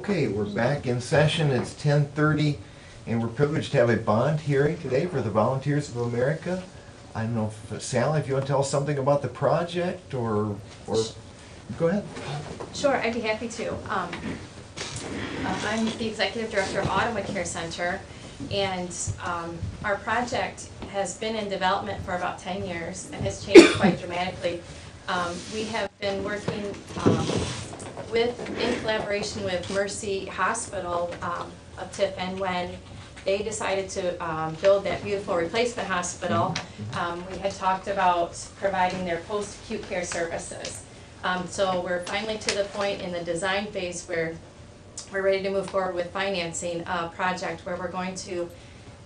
Okay, we're back in session. It's 10:30, and we're privileged to have a bond hearing today for the Volunteers of America. I don't know if, Sally, if you want to tell us something about the project, or go ahead. Sure, I'd be happy to. I'm the Executive Director of Autumnwood Care Center, and our project has been in development for about 10 years and has changed quite dramatically. We have been working in collaboration with Mercy Hospital of Tiffin when they decided to build that beautiful replacement hospital. We had talked about providing their post-acute care services. So we're finally to the point in the design phase where we're ready to move forward with financing a project where we're going to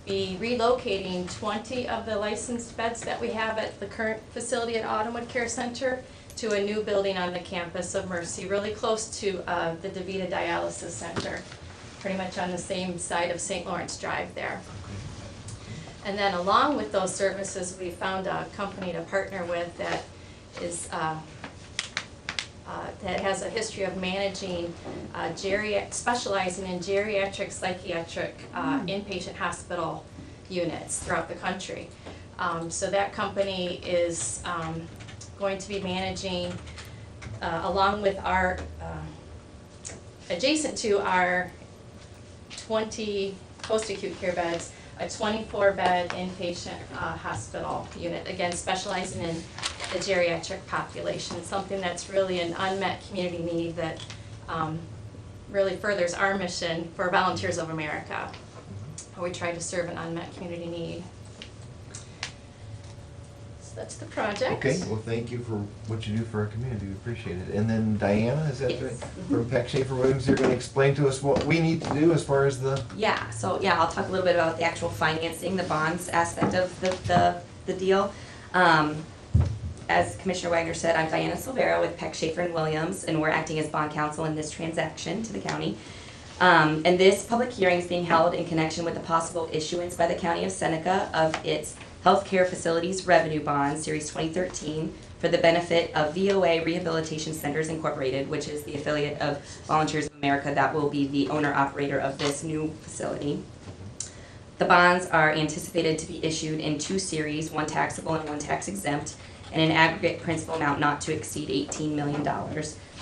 be relocating 20 of the licensed beds that we have at the current facility at Autumnwood Care Center to a new building on the campus of Mercy, really close to the DaVita Dialysis Center, pretty much on the same side of St. Lawrence Drive there. And then along with those services, we found a company to partner with that is that has a history of managing specializing in geriatric psychiatric inpatient hospital units throughout the country. So that company is going to be managing, along with our, adjacent to our 20 post-acute care beds, a 24-bed inpatient hospital unit, again specializing in the geriatric population, something that's really an unmet community need that really furthers our mission for Volunteers of America. We try to serve an unmet community need. So that's the project. Okay, well, thank you for what you do for our community. We appreciate it. And then Diana, is that right? From Peck Schaefer Williams, you're going to explain to us what we need to do as far as the... Yeah, so I'll talk a little bit about the actual financing, the bonds aspect of the deal. As Commissioner Wagner said, I'm Diana Silvera with Peck Schaefer and Williams, and we're acting as bond counsel in this transaction to the county. And this public hearing is being held in connection with the possible issuance by the County of Seneca of its Healthcare Facilities Revenue Bond, Series 2013, for the benefit of VOA Rehabilitation Centers Incorporated, which is the affiliate of Volunteers of America that will be the owner-operator of this new facility. The bonds are anticipated to be issued in two series, one taxable and one tax-exempt, and an aggregate principal amount not to exceed $18 million,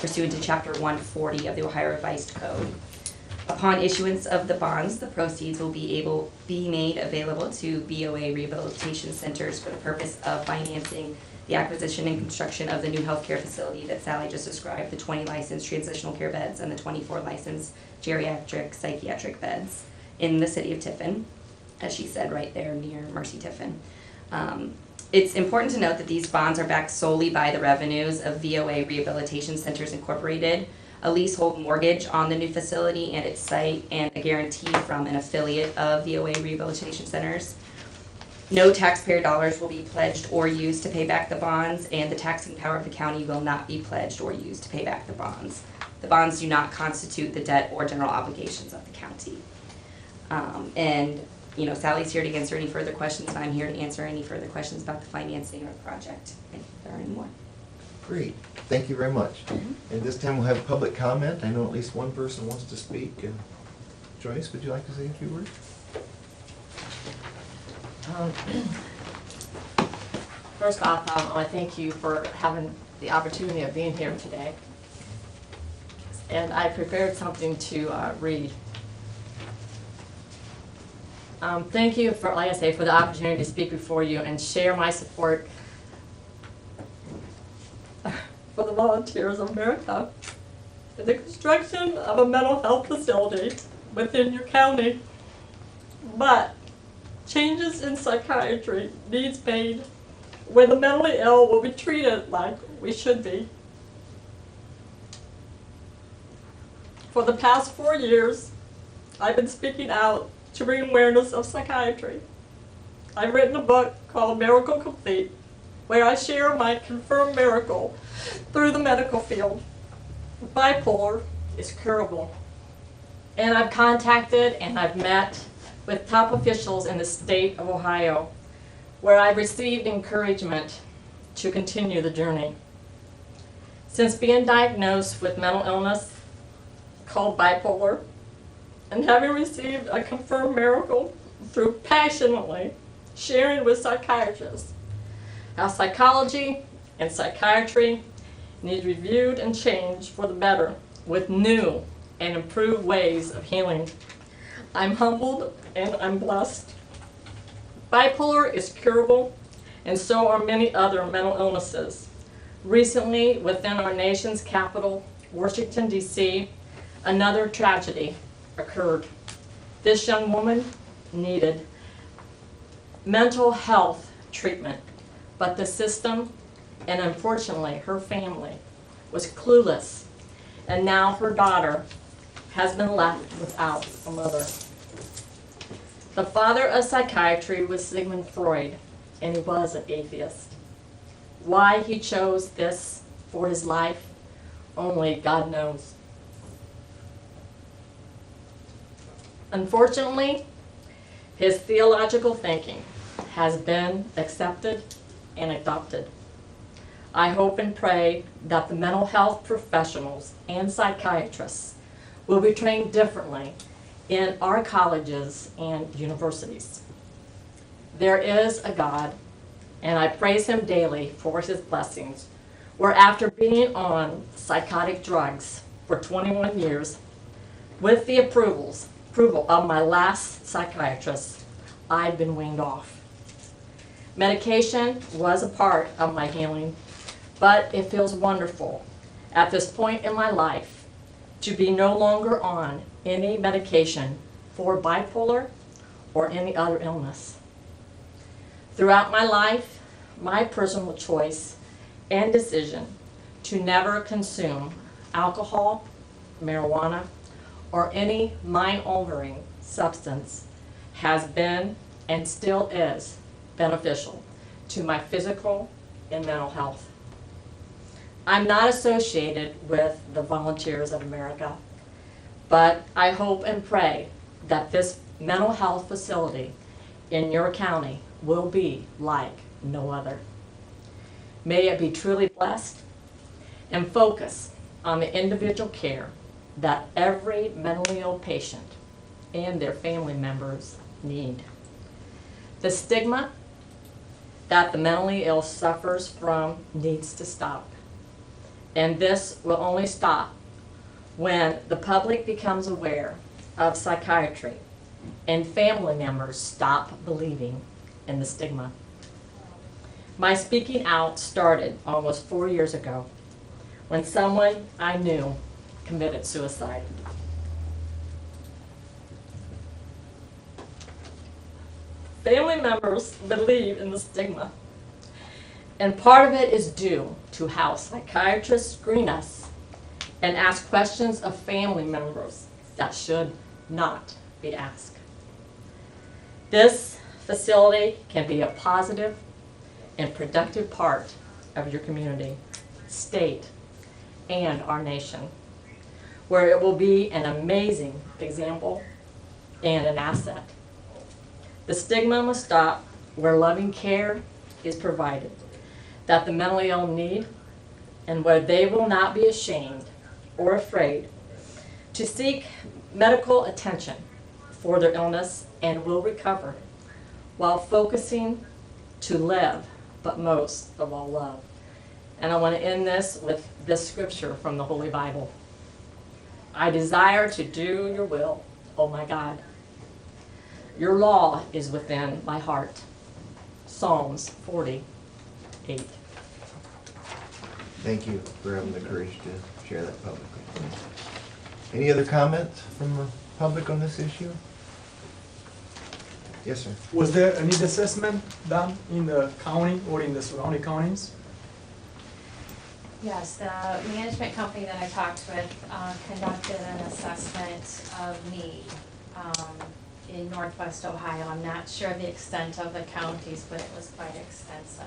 pursuant to Chapter 140 of the Ohio Revised Code. Upon issuance of the bonds, the proceeds will be made available to BOA Rehabilitation Centers for the purpose of financing the acquisition and construction of the new healthcare facility that Sally just described, the 20 licensed transitional care beds and the 24 licensed geriatric psychiatric beds in the city of Tiffin, as she said, right there near Mercy Tiffin. It's important to note that these bonds are backed solely by the revenues of VOA Rehabilitation Centers Incorporated, a leasehold mortgage on the new facility and its site, and a guarantee from an affiliate of VOA Rehabilitation Centers. No taxpayer dollars will be pledged or used to pay back the bonds, and the taxing power of the county will not be pledged or used to pay back the bonds. The bonds do not constitute the debt or general obligations of the county. Sally's here to answer any further questions, and I'm here to answer any further questions about the financing or the project, if there are any more. Great, thank you very much. And this time we'll have public comment. I know at least one person wants to speak. Joyce, would you like to say a few words? First off, I want to thank you for having the opportunity of being here today. And I prepared something to read. Thank you for, like I say, for the opportunity to speak before you and share my support for the Volunteers of America in the construction of a mental health facility within your county. But changes in psychiatry needs made where the mentally ill will be treated like we should be. For the past 4 years, I've been speaking out to bring awareness of psychiatry. I've written a book called Miracle Complete, where I share my confirmed miracle through the medical field. Bipolar is curable. And I've contacted and I've met with top officials in the state of Ohio, where I've received encouragement to continue the journey. Since being diagnosed with mental illness, called bipolar, and having received a confirmed miracle through passionately sharing with psychiatrists how psychology and psychiatry need reviewed and changed for the better with new and improved ways of healing. I'm humbled and I'm blessed. Bipolar is curable, and so are many other mental illnesses. Recently, within our nation's capital, Washington, D.C., another tragedy occurred. This young woman needed mental health treatment, but the system, and unfortunately her family, was clueless, and now her daughter has been left without a mother. The father of psychiatry was Sigmund Freud, and he was an atheist. Why he chose this for his life, only God knows. Unfortunately, his theological thinking has been accepted and adopted. I hope and pray that the mental health professionals and psychiatrists will be trained differently in our colleges and universities. There is a God, and I praise him daily for his blessings, where after being on psychotic drugs for 21 years, with the approval of my last psychiatrist, I've been weaned off. Medication was a part of my healing, but it feels wonderful at this point in my life to be no longer on any medication for bipolar or any other illness. Throughout my life, my personal choice and decision to never consume alcohol, marijuana, or any mind-altering substance has been and still is beneficial to my physical and mental health. I'm not associated with the Volunteers of America, but I hope and pray that this mental health facility in your county will be like no other. May it be truly blessed and focus on the individual care that every mentally ill patient and their family members need. The stigma that the mentally ill suffers from needs to stop. And this will only stop when the public becomes aware of psychiatry and family members stop believing in the stigma. My speaking out started almost 4 years ago when someone I knew committed suicide. Family members believe in the stigma, and part of it is due to how psychiatrists screen us and ask questions of family members that should not be asked. This facility can be a positive and productive part of your community, state, and our nation, where it will be an amazing example and an asset. The stigma must stop where loving care is provided that the mentally ill need, and where they will not be ashamed or afraid to seek medical attention for their illness and will recover while focusing to live, but most of all love. And I want to end this with this scripture from the Holy Bible. I desire to do your will, O my God. Your law is within my heart. Psalms 48. Thank you for having the courage to share that publicly. Any other comments from the public on this issue? Yes, sir. Was there a need assessment done in the county or in the surrounding counties? Yes, the management company that I talked with conducted an assessment of need in Northwest Ohio. I'm not sure the extent of the counties, but it was quite extensive.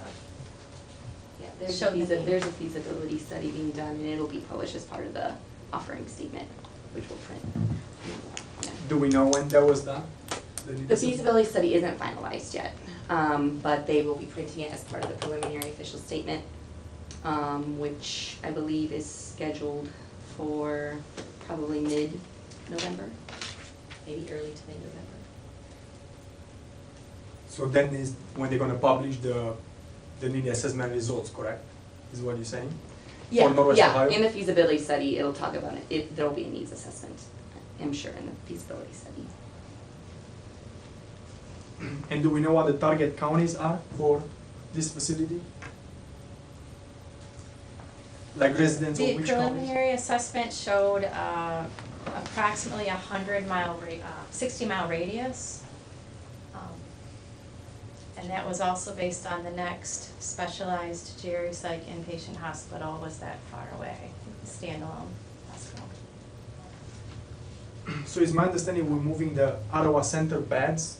Yeah, there's a feasibility study being done, and it'll be published as part of the offering statement, which will print. Yeah. Do we know when that was done? The feasibility study isn't finalized yet, but they will be printing it as part of the preliminary official statement, which I believe is scheduled for probably mid-November, maybe early to mid-November. So then is when they're gonna publish the need assessment results, correct? Is what you're saying? Yeah, For Northwest yeah, Ohio? in the feasibility study, it'll talk about it, there'll be a needs assessment, I'm sure, in the feasibility study. And do we know what the target counties are for this facility? Like residents of The which counties? preliminary assessment showed approximately 60-mile radius. And that was also based on the next specialized Jerry Psych inpatient hospital was that far away, standalone hospital. So is my understanding we're moving the Ottawa Center beds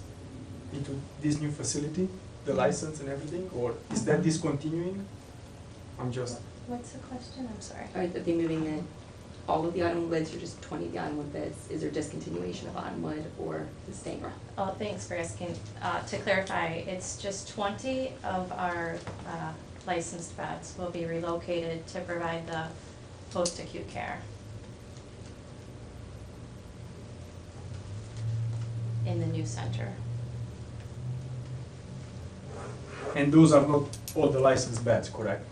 into this new facility, the license and everything, or is that discontinuing? I'm just, What's the question? I'm sorry. Are they moving all of the Autumnwood beds or just 20 of the Autumnwood beds? Is there discontinuation of Autumnwood or the staying around? Oh, thanks for asking. To clarify, it's just 20 of our licensed beds will be relocated to provide the post-acute care in the new center. and those are not all the licensed beds, correct?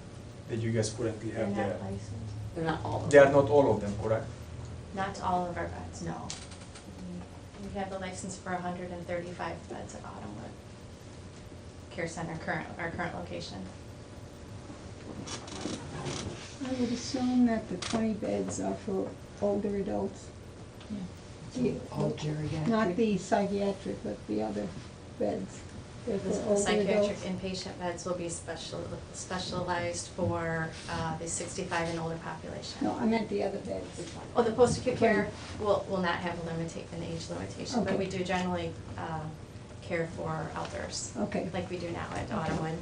That you guys currently They're have not there? licensed. They're not all of They them. are not all of them, correct? Not all of our beds, no. We have the license for 135 beds at Autumnwood Care Center, our current location. I would assume that the 20 beds are for older adults. All geriatric. Not the psychiatric, but the other beds. They're The for older psychiatric adults. inpatient beds will be specialized for the 65 and older population. No, I meant the other beds. Oh, the post-acute care will not have an age limitation, but Okay. we do generally care for elders, Okay. like we do now at Autumnwood.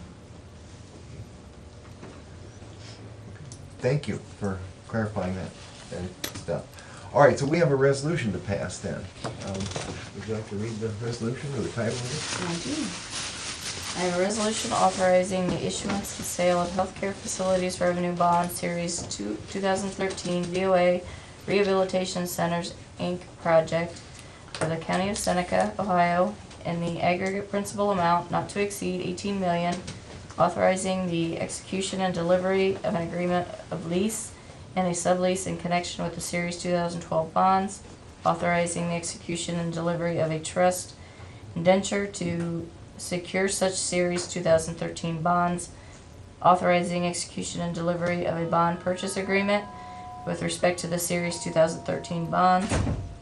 Thank you for clarifying that stuff. All right, so we have a resolution to pass then. Would you like to read the resolution or the title of I do. I have a resolution authorizing the issuance and sale of healthcare facilities revenue bond series 2013 VOA Rehabilitation Centers, Inc. project for the County of Seneca, Ohio, in the aggregate principal amount not to exceed 18 million, authorizing the execution and delivery of an agreement of lease and a sublease in connection with the Series 2012 bonds, authorizing the execution and delivery of a trust indenture to secure such Series 2013 bonds, authorizing execution and delivery of a bond purchase agreement with respect to the Series 2013 bonds,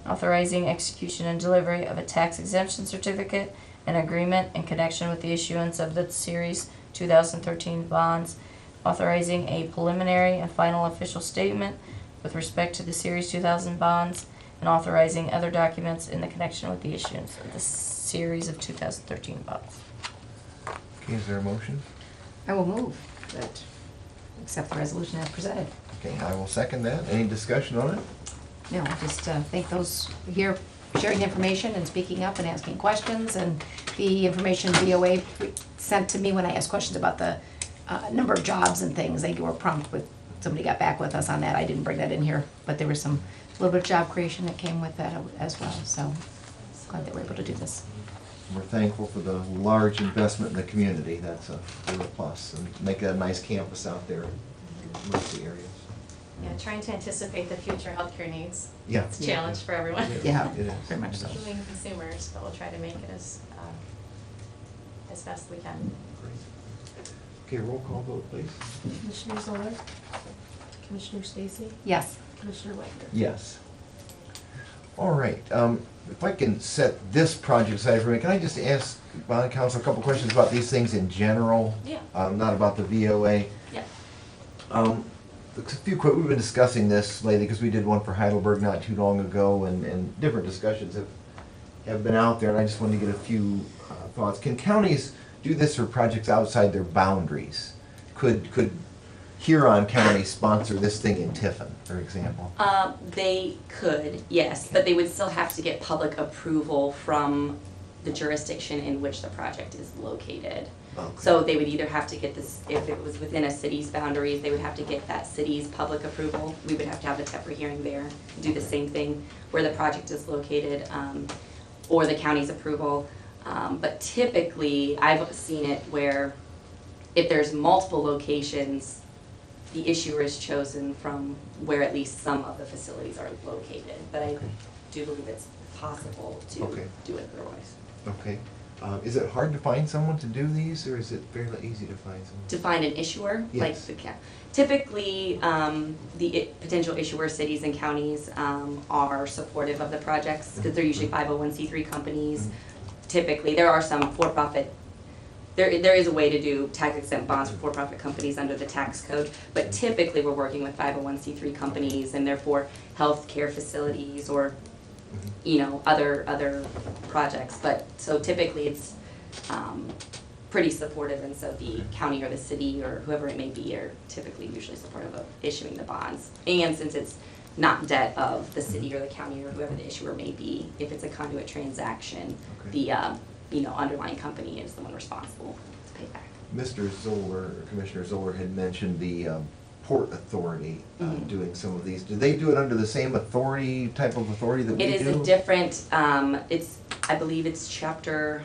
authorizing execution and delivery of a tax exemption certificate and agreement in connection with the issuance of the Series 2013 bonds, authorizing a preliminary and final official statement with respect to the Series 2000 bonds, and authorizing other documents in the connection with the issuance of the Series of 2013 bonds. it? Okay, is there a motion? I will move that, accept the resolution as presented. Okay, I will second that. Any discussion on it? No, just thank those here sharing information and speaking up and asking questions, and the information VOA sent to me when I asked questions about the number of jobs and things. They were prompt with, somebody got back with us on that. I didn't bring that in here, but there was a little bit of job creation that came with that as well, so glad that we're able to do this. We're thankful for the large investment in the community. That's a real plus, and make a nice campus out there in Mercy areas. Yeah, trying to anticipate the future healthcare needs. Yeah. It's a challenge for everyone. Yeah, It is. very much so. Being consumers, but we'll try to make it as best we can. Great. Okay, roll call vote, please. Commissioner Zoller? Commissioner Stacy? Yes. Commissioner Wagner? Yes. All right, if I can set this project aside for a minute, can I just ask bond counsel a couple questions about these things in general? Yeah. Not about the VOA. Yeah. We've been discussing this lately, because we did one for Heidelberg not too long ago, and different discussions have been out there, and I just wanted to get a few thoughts. Can counties do this for projects outside their boundaries? Could Huron County sponsor this thing in Tiffin, for example? They could, yes, but they would still have to get public approval from the jurisdiction in which the project is located. Okay. So they would either have to get this, if it was within a city's boundaries, they would have to get that city's public approval. We would have to have the TEPR hearing there, do the same thing where the project is located, or the county's approval. But typically, I've seen it where if there's multiple locations, the issuer is chosen from where at least some of the facilities are located. But I do believe it's possible to Okay. do it otherwise. Okay. Is it hard to find someone to do these, or is it fairly easy to find someone? To find an issuer, like Yes. typically, potential issuer cities and counties are supportive of the projects, because they're usually 501c3 companies. Typically, there are some for-profit, there is a way to do tax-exempt bonds for for-profit companies under the tax code, but typically, we're working with 501c3 companies, and therefore, healthcare facilities or other projects, but, so typically it's, pretty supportive, and so the county or the city or whoever it may be are typically usually supportive of issuing the bonds. And since it's not debt of the city or the county or whoever the issuer may be, if it's a conduit transaction, Okay. the underlying company is the one responsible to pay back. Mr. Zoller, Commissioner Zoller had mentioned the Port Authority Mhm. doing some of these. Do they do it under the same authority, type of authority that we do? It is a different, I believe it's chapter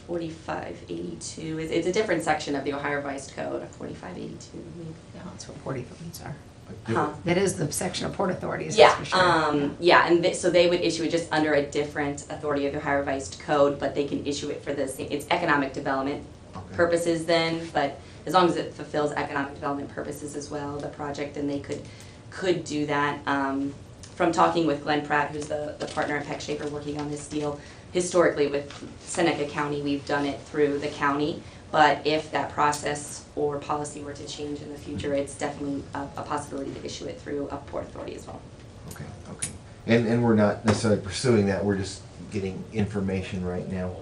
4582. It's a different section of the Ohio Revised Code, 4582. Yeah, that's what port authorities are. Huh. That is the section of port authorities, Yeah, that's for sure. yeah, and so they would issue it just under a different authority of the Ohio Revised Code, but they can issue it for the same, it's economic development Okay. purposes then, but as long as it fulfills economic development purposes as well, the project, then they could do that. From talking with Glenn Pratt, who's the partner at Peck Schaefer working on this deal, historically with Seneca County, we've done it through the county, but if that process or policy were to change in the future, it's definitely a possibility to issue it through a port authority as well. Okay, okay. And we're not necessarily pursuing that, we're just getting information right now.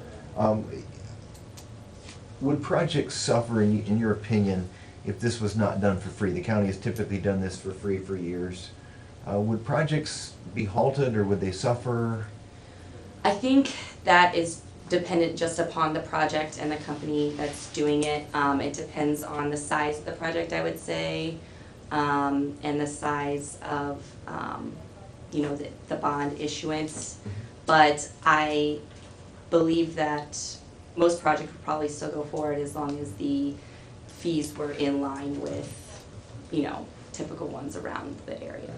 Would projects suffer, in your opinion, if this was not done for free? The county has typically done this for free for years. Would projects be halted, or would they suffer? I think that is dependent just upon the project and the company that's doing it. It depends on the size of the project, I would say, and the size of, the bond issuance. But I believe that most projects would probably still go forward as long as the fees were in line with, typical ones around the area.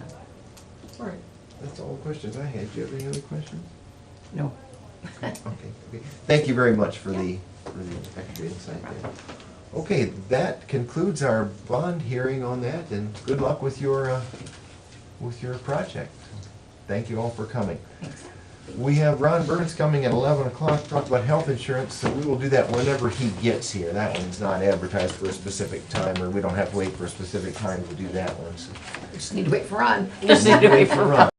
All right, that's all the questions I had. Do you have any other questions? No. Okay. Thank you very much for the extra insight there. Okay, that concludes our bond hearing on that, and good luck with your project. Thank you all for coming. Thanks. We have Ron Burns coming at 11 o'clock to talk about health insurance, so we will do that whenever he gets here. That one's not advertised for a specific time, or we don't have to wait for a specific time to do that one. So We just need to wait for Ron. just need to wait for Ron.